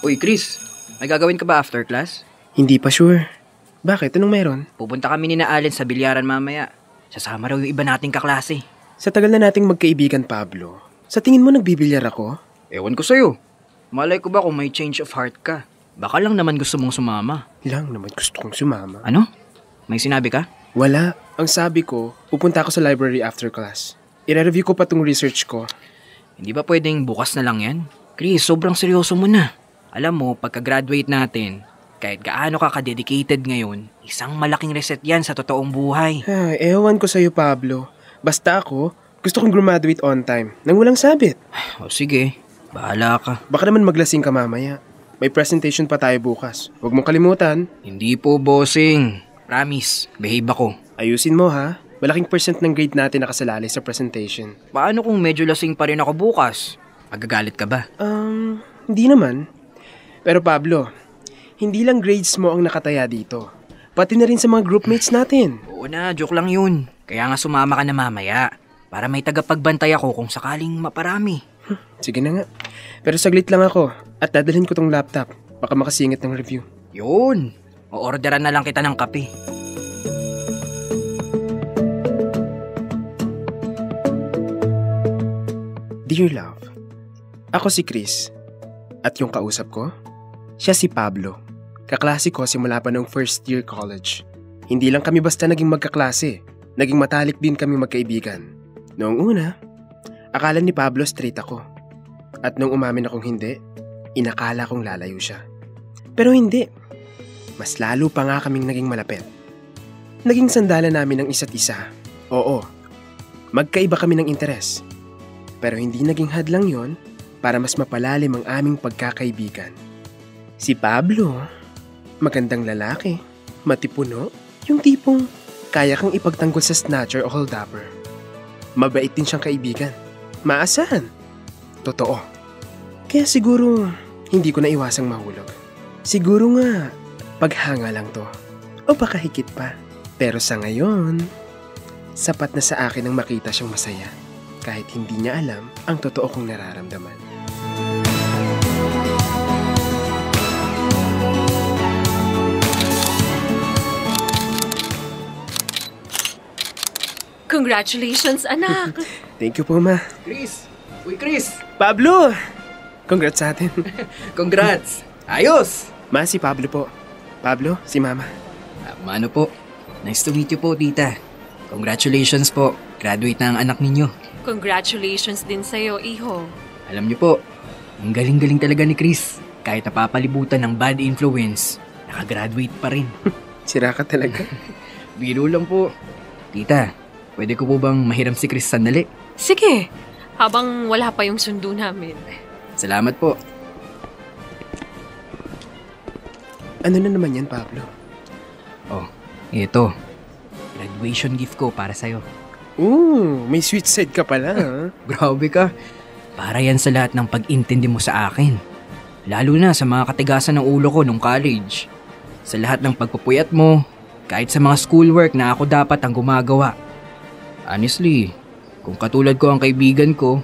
Uy, Chris, may gagawin ka ba after class? Hindi pa sure. Bakit? Anong meron? Pupunta kami ni na Allen sa bilyaran mamaya. Sasama raw yung iba nating kaklase. Sa tagal na nating magkaibigan, Pablo, sa tingin mo nagbibilyar ako? Ewan ko sa'yo. Malay ko ba kung may change of heart ka? Baka lang naman gusto mong sumama. Lang naman gusto kong sumama. Ano? May sinabi ka? Wala. Ang sabi ko, pupunta ako sa library after class. I-review ko pa tong research ko. Hindi ba pwedeng bukas na lang yan? Chris, sobrang seryoso mo na. Alam mo, pagka-graduate natin, kahit gaano ka ka-dedicated ngayon, isang malaking reset yan sa totoong buhay. Ewan ko sa'yo, Pablo. Basta ako, gusto kong graduate on time, nang walang sabit. O sige, bahala ka. Baka naman maglasing ka mamaya. May presentation pa tayo bukas. Huwag mong kalimutan. Hindi po, bossing. Promise, behave ako. Ayusin mo, ha? Malaking percent ng grade natin nakasalalay sa presentation. Paano kung medyo lasing pa rin ako bukas? Magagalit ka ba? Hindi naman. Pero Pablo, hindi lang grades mo ang nakataya dito. Pati na rin sa mga groupmates natin. Oo na, joke lang yun. Kaya nga sumama ka na mamaya. Para may tagapagbantay ako kung sakaling maparami. Sige na nga. Pero saglit lang ako at dadalhin ko tong laptop. Baka makasingit ng review. Yun. O-orderan na lang kita ng kape. Dear love, ako si Chris. At yung kausap ko, siya si Pablo. Kaklase ko simula pa noong first year college. Hindi lang kami basta naging magkaklase. Naging matalik din kami magkaibigan. Noong una, akala ni Pablo straight ako. At nung umamin akong hindi, inakala kong lalayo siya. Pero hindi. Mas lalo pa nga kaming naging malapit. Naging sandalan namin ng isa't isa. Oo, magkaiba kami ng interes. Pero hindi naging hadlang yon para mas mapalalim ang aming pagkakaibigan. Si Pablo, magandang lalaki, matipuno, yung tipong kaya kang ipagtanggol sa snatcher o holdupper. Mabait din siyang kaibigan. Maasahan. Totoo. Kaya siguro, hindi ko na iwasang mahulog. Siguro nga, paghanga lang to. O baka higit pa. Pero sa ngayon, sapat na sa akin ang makita siyang masaya. Kahit hindi niya alam ang totoo kong nararamdaman. Congratulations, anak! Thank you po, ma. Chris! Uy, Chris! Pablo! Congrats sa atin. Congrats! Ayos! Ma, si Pablo po. Pablo, si Mama. Mano po. Nice to meet you po, tita. Congratulations po. Graduate na ang anak ninyo. Congratulations din sa'yo, iho. Alam niyo po, ang galing-galing talaga ni Chris. Kahit napapalibutan ng bad influence, nakagraduate pa rin. Sira ka talaga. Biro lang po. Tita, pwede ko po bang mahiram si Chris sandali? Sige, habang wala pa yung sundo namin. Salamat po. Ano na naman yan, Pablo? Oh, ito. Graduation gift ko para sa'yo. May sweet side ka pala, ha? Grabe ka. Para yan sa lahat ng pag-intindi mo sa akin. Lalo na sa mga katigasan ng ulo ko nung college. Sa lahat ng pagpupuyat mo, kahit sa mga schoolwork na ako dapat ang gumagawa. Honestly, kung katulad ko ang kaibigan ko,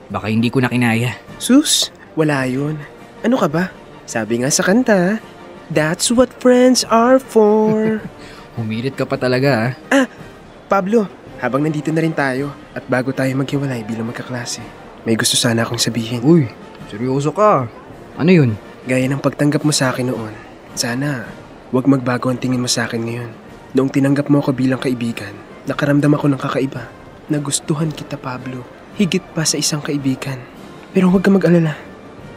baka hindi ko na kinaya. Sus, wala yun. Ano ka ba? Sabi nga sa kanta, that's what friends are for. Humirit ka pa talaga, Pablo, habang nandito na rin tayo at bago tayo maghiwalay bilang magkaklase, may gusto sana akong sabihin. Uy, seryoso ka. Ano yun? Gaya ng pagtanggap mo sa akin noon, sana wag magbago ang tingin mo sa akin ngayon. Noong tinanggap mo ako bilang kaibigan, nakaramdam ako ng kakaiba. Nagustuhan kita, Pablo. Higit pa sa isang kaibigan. Pero huwag ka mag-alala.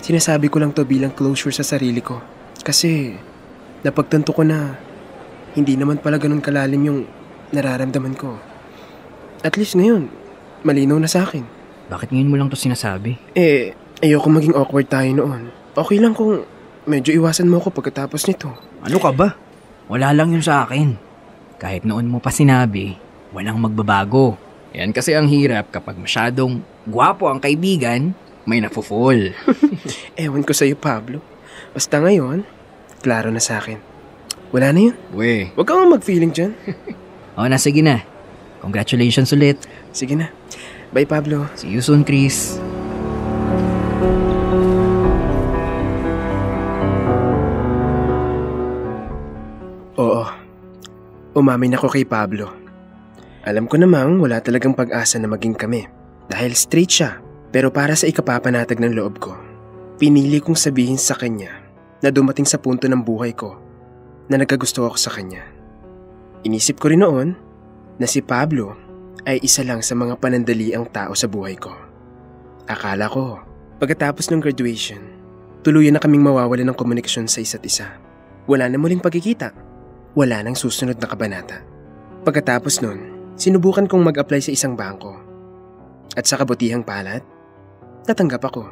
Sinasabi ko lang to bilang closure sa sarili ko. Kasi napagtanto ko na hindi naman pala ganun kalalim yung nararamdaman ko. At least ngayon, malinaw na sa akin. Bakit ngayon mo lang to sinasabi? Ayoko maging awkward tayo noon. Okay lang kung medyo iwasan mo ako pagkatapos nito. Ano ka ba? Wala lang yun sa akin. Kahit noon mo pa sinabi, walang magbabago. Yan kasi ang hirap kapag masyadong gwapo ang kaibigan, may nafo-fall. Ewan ko sa'yo, Pablo. Basta ngayon, klaro na sa akin. Wala na yun. We. Huwag kang mag-feeling dyan. O na, sige na. Congratulations ulit. Sige na. Bye, Pablo. See you soon, Chris. Umamin ako kay Pablo. Alam ko namang wala talagang pag-asa na maging kami dahil straight siya. Pero para sa ikapapanatag ng loob ko, pinili kong sabihin sa kanya na dumating sa punto ng buhay ko na nagkagusto ako sa kanya. Inisip ko rin noon na si Pablo ay isa lang sa mga panandaliang tao sa buhay ko. Akala ko, pagkatapos ng graduation, tuluyan na kaming mawawala ng komunikasyon sa isa't isa. Wala na muling pagkikita. Wala nang susunod na kabanata. Pagkatapos nun, sinubukan kong mag-apply sa isang bangko. At sa kabutihang palad, natanggap ako.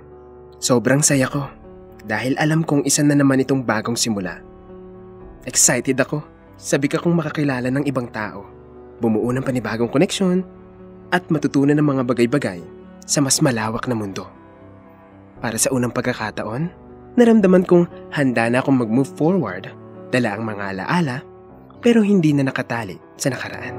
Sobrang saya ko dahil alam kong isa na naman itong bagong simula. Excited ako. Sabi ka kong makakilala ng ibang tao, bumuo ng panibagong koneksyon, at matutunan ng mga bagay-bagay sa mas malawak na mundo. Para sa unang pagkakataon, naramdaman kong handa na akong mag-move forward, dala ang mga alaala, pero hindi na nakatali sa nakaraan.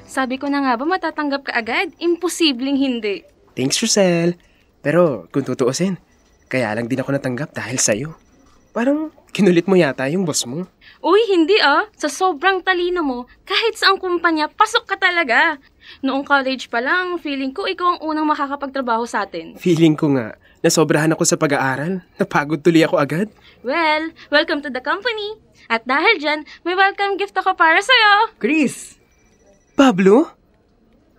Sabi ko na nga ba matatanggap ka agad? Imposibleng hindi. Thanks, Rosel. Pero kung tutuusin, kaya lang din ako natanggap dahil sa'yo. Parang kinulit mo yata yung boss mo. Uy, hindi ah. Sa sobrang talino mo, kahit saang kumpanya, pasok ka talaga. Noong college pa lang, feeling ko ikaw ang unang makakapagtrabaho sa atin. Feeling ko nga, nasobrahan ako sa pag-aaral. Napagod tuloy ako agad. Well, welcome to the company. At dahil dyan, may welcome gift ako para sa'yo. Chris! Pablo?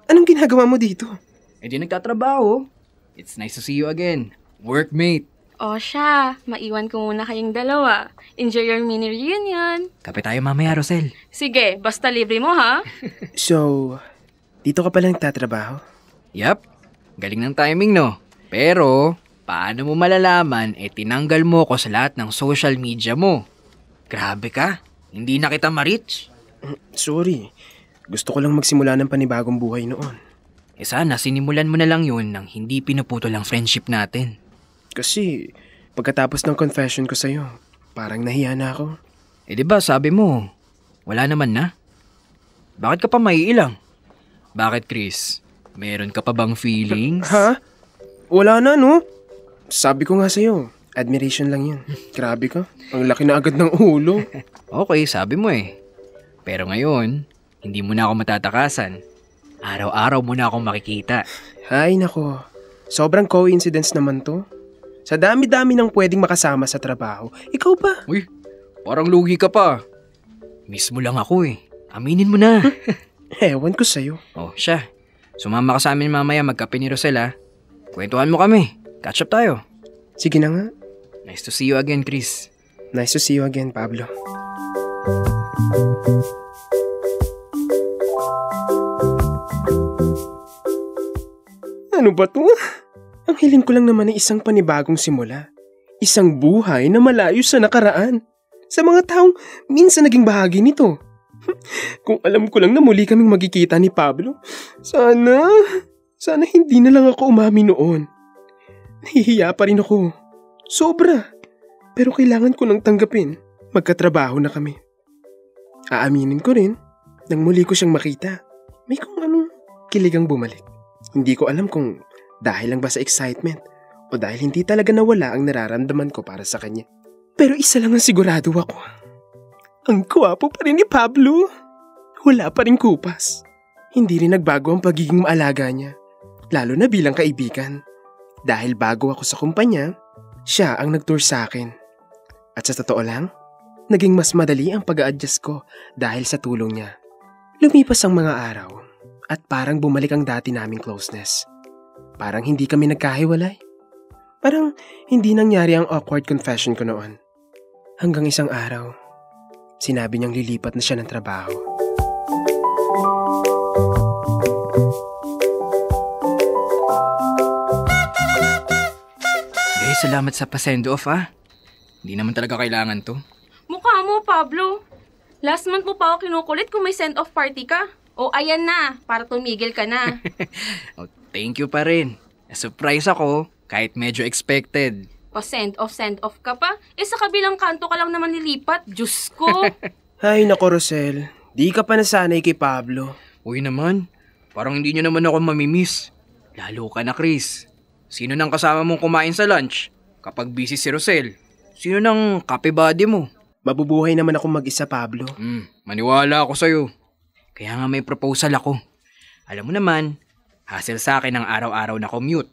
Anong ginagawa mo dito? Di nagtatrabaho. It's nice to see you again. Workmate. O siya, maiwan ko muna kayong dalawa. Enjoy your mini reunion. Kape tayo mamaya, Rosel. Sige, basta libre mo ha. So, dito ka pala nagtatrabaho? Yup. Galing ng timing, no? Pero, paano mo malalaman tinanggal mo ko sa lahat ng social media mo? Grabe ka. Hindi na kita ma-reach. Sorry. Gusto ko lang magsimula ng panibagong buhay noon. Sana sinimulan mo na lang yun nang hindi pinuputol ang friendship natin. Kasi, pagkatapos ng confession ko sa'yo, parang nahiya na ako. Diba sabi mo, wala naman na? Bakit ka pa maiilang? Bakit, Chris? Meron ka pa bang feelings? Ha? Wala na, no? Sabi ko nga sa'yo, admiration lang yun. Grabe ka, ang laki na agad ng ulo. Okay, sabi mo Pero ngayon, hindi mo na ako matatakasan. Araw-araw mo na akong makikita. Hay nako, sobrang coincidence naman to. Sa dami-dami ng pwedeng makasama sa trabaho, ikaw pa. Uy, parang lugi ka pa. Miss mo lang ako Aminin mo na. Ewan ko sa'yo. Oh, siya. Sumama ka sa amin mamaya magkape ni Rosel Kwentuhan mo kami. Catch up tayo. Sige na nga. Nice to see you again, Chris. Nice to see you again, Pablo. Ano ba to? Ang hiling ko lang naman ay isang panibagong simula. Isang buhay na malayo sa nakaraan. Sa mga taong minsan naging bahagi nito. Kung alam ko lang na muli kaming magkikita ni Pablo, sana hindi na lang ako umami noon. Nahihiya pa rin ako. Sobra. Pero kailangan ko nang tanggapin. Magkatrabaho na kami. Aaminin ko rin, nang muli ko siyang makita, may kung anong kiligang bumalik. Hindi ko alam kung dahil lang ba sa excitement o dahil hindi talaga nawala ang nararamdaman ko para sa kanya. Pero isa lang ang sigurado ako. Ang gwapo pa rin ni Pablo. Wala pa rin kupas. Hindi rin nagbago ang pagiging maalaga niya, lalo na bilang kaibigan. Dahil bago ako sa kumpanya, siya ang nag-tour sa akin. At sa totoo lang, naging mas madali ang pag-a-adjust ko dahil sa tulong niya. Lumipas ang mga araw at parang bumalik ang dati naming closeness. Parang hindi kami nagkahiwalay. Parang hindi nangyari ang awkward confession ko noon. Hanggang isang araw, sinabi niyang lilipat na siya ng trabaho. Guys, salamat sa pa-send off Hindi naman talaga kailangan to. Mukha mo, Pablo. Last month mo pa ako kinukulit kung may send-off party ka. O ayan na, para tumigil ka na. Thank you pa rin. Surprise ako, kahit medyo expected. Pa-send off ka pa? Sa kabilang kanto ka lang naman nilipat. Diyos ko. Ay nako Rosel, di ka pa nasanay kay Pablo. Uy naman, parang hindi nyo naman ako mamimiss. Lalo ka na, Chris. Sino nang kasama mong kumain sa lunch? Kapag busy si Rosel, sino nang kape buddy mo? Mabubuhay naman akong mag-isa, Pablo. Maniwala ako sa'yo. Kaya nga may proposal ako. Alam mo naman, hassle sa akin ang araw-araw na commute.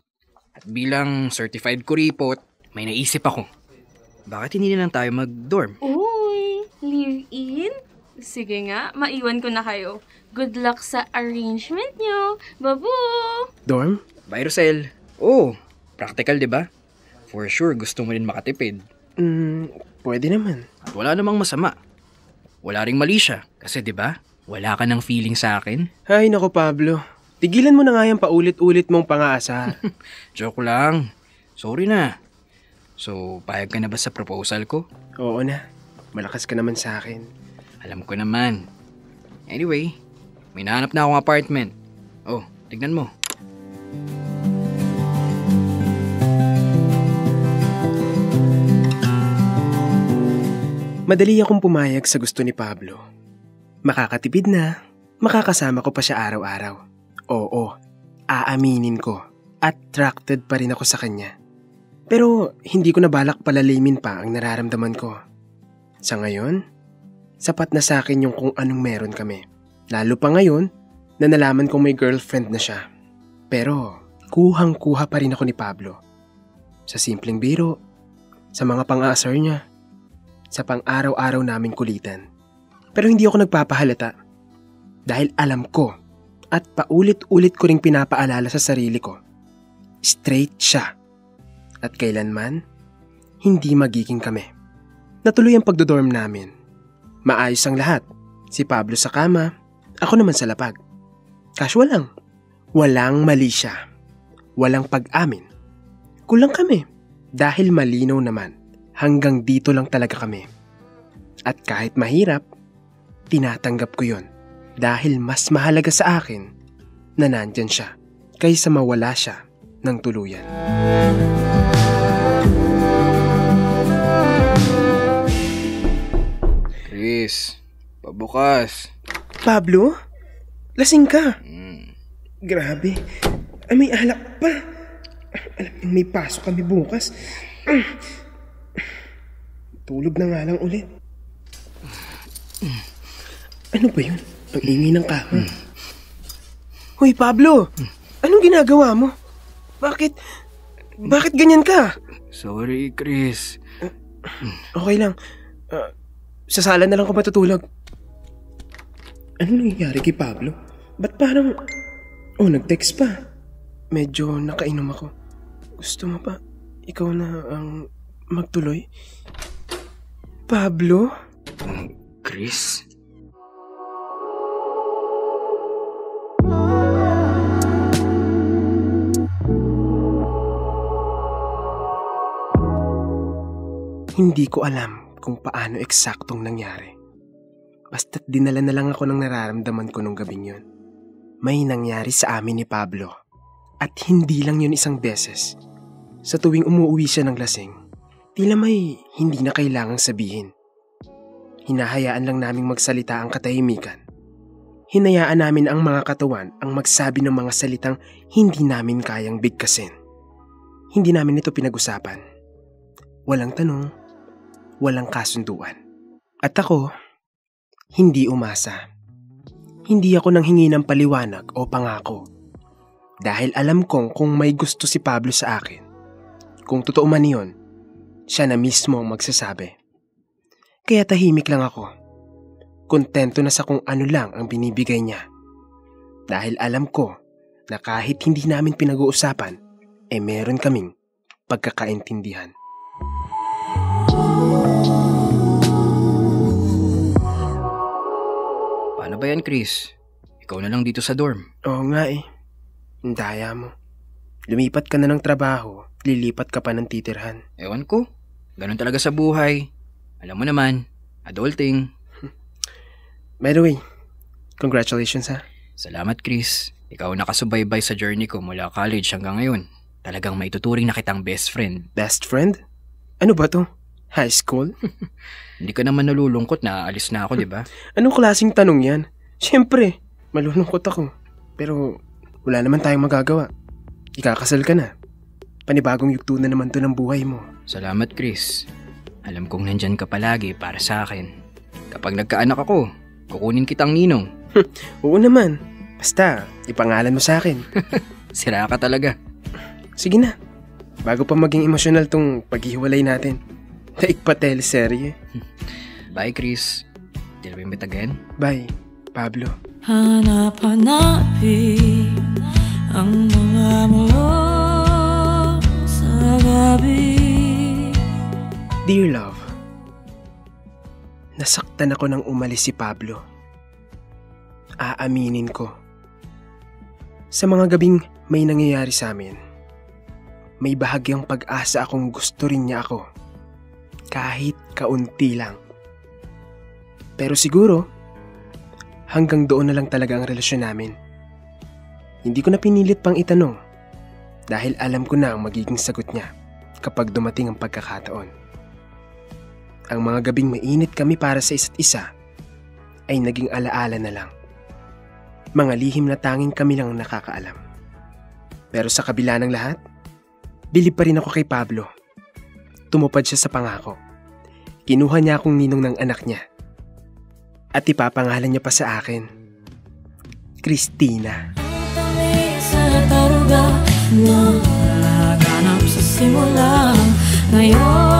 At bilang certified kuripot, may naisip ako. Bakit hindi na lang tayo mag-dorm? Uy, live-in? Sige nga, maiwan ko na kayo. Good luck sa arrangement nyo. Babu! Dorm? Bye, Rosel. Oh, practical, di ba? For sure, gusto mo rin makatipid. Pwede naman. At wala namang masama. Wala ring mali siya. Kasi di ba, wala ka ng feeling sa akin. Ay, nako Pablo. Tigilan mo na nga yung paulit-ulit mong pang-aasar. Joke lang. Sorry na. So, payag ka na ba sa proposal ko? Oo na. Malakas ka naman sa akin. Alam ko naman. Anyway, may nahanap na akong apartment. Oh, tignan mo. Madali akong pumayag sa gusto ni Pablo. Makakatipid na, makakasama ko pa siya araw-araw. Oo, aaminin ko, attracted pa rin ako sa kanya. Pero hindi ko na balak palalimin pa ang nararamdaman ko. Sa ngayon, sapat na sa akin yung kung anong meron kami. Lalo pa ngayon na nalaman kong may girlfriend na siya. Pero kuhang-kuha pa rin ako ni Pablo. Sa simpleng biro, sa mga pang-aasar niya, sa pang-araw-araw naming kulitan. Pero hindi ako nagpapahalata dahil alam ko at paulit-ulit ko ring pinapaalala sa sarili ko. Straight siya. At kailanman, hindi magiging kami. Natuloy ang pagdodorm namin. Maayos ang lahat. Si Pablo sa kama, ako naman sa lapag. Casual lang. Walang mali siya. Walang pag-amin. Kulang kami. Dahil malinaw naman, hanggang dito lang talaga kami. At kahit mahirap, tinatanggap ko yon. Dahil mas mahalaga sa akin na nandyan siya kaysa mawala siya ng tuluyan. Chris, pabukas. Pablo? Lasing ka? Grabe. Ay, may alak pa. Alam niyong may pasok kami bukas. Tulog na nga lang ulit. Ano ba yun? Ang ingay ng kama. Hoy, Pablo! Anong ginagawa mo? Bakit ganyan ka? Sorry, Chris. Okay lang. Sa sala na lang ako matutulog. Ano nangyayari kay Pablo? Ba't parang... Oh, nag-text pa. Medyo nakainom ako. Gusto mo pa? Ikaw na ang magtuloy? Pablo? Chris? Hindi ko alam kung paano eksaktong nangyari. Basta't dinala na lang ako ng nararamdaman ko nung gabing yun. May nangyari sa amin ni Pablo. At hindi lang yun isang beses. Sa tuwing umuwi siya ng lasing, tila may hindi na kailangang sabihin. Hinahayaan lang naming magsalita ang katahimikan. Hinayaan namin ang mga katawan ang magsabi ng mga salitang hindi namin kayang bigkasin. Hindi namin ito pinag-usapan. Walang tanong, walang kasunduan. At ako, hindi umasa. Hindi ako nanghingi ng paliwanag o pangako. Dahil alam kong kung may gusto si Pablo sa akin, kung totoo man yun, siya na mismo ang magsasabi. Kaya tahimik lang ako. Kontento na sa kung ano lang ang binibigay niya. Dahil alam ko na kahit hindi namin pinag-uusapan, meron kaming pagkakaintindihan. Paano ba yan, Chris? Ikaw na lang dito sa dorm. Oo nga eh. Ang daya mo. Lumipat ka na ng trabaho, lilipat ka pa ng titirhan. Ewan ko. Ganun talaga sa buhay. Alam mo naman, adulting. By the way, congratulations ha. Salamat, Chris. Ikaw nakasubaybay sa journey ko mula college hanggang ngayon. Talagang maituturing na kitang best friend. Best friend? Ano ba to? High school? Hindi ka naman nalulungkot na aalis na ako, di ba? Anong klaseng tanong yan? Siyempre, malulungkot ako. Pero wala naman tayong magagawa. Ikakasal ka na. Panibagong yugto na naman to ng buhay mo. Salamat, Chris. Alam kong nandyan ka palagi para sa akin. Kapag nagkaanak ako, kukunin kitang ninong. Oo naman. Basta, ipangalan mo sa akin. Sira ka talaga. Sige na. Bago pa maging emosyonal tong paghihiwalay natin. Daig pa teleserye. Bye, Chris. Till we meet again. Bye, Pablo. Hanap-hanapin ang mga mulo sa gabi. Dear love, nasaktan ako nang umalis si Pablo. Aaminin ko. Sa mga gabing may nangyayari sa amin, may bahagyang pag-asa akong gusto rin niya ako. Kahit kaunti lang. Pero siguro, hanggang doon na lang talaga ang relasyon namin. Hindi ko na pinilit pang itanong dahil alam ko na ang magiging sagot niya kapag dumating ang pagkakataon. Ang mga gabing mainit kami para sa isa't isa ay naging alaala na lang. Mga lihim na tanging kami lang nakakaalam. Pero sa kabila ng lahat, bilib pa rin ako kay Pablo. Tumupad siya sa pangako. Kinuha niya akong ninong ng anak niya. At ipapangalan niya pa sa akin, Christina. Sa taruga na naganap sa simula ngayon.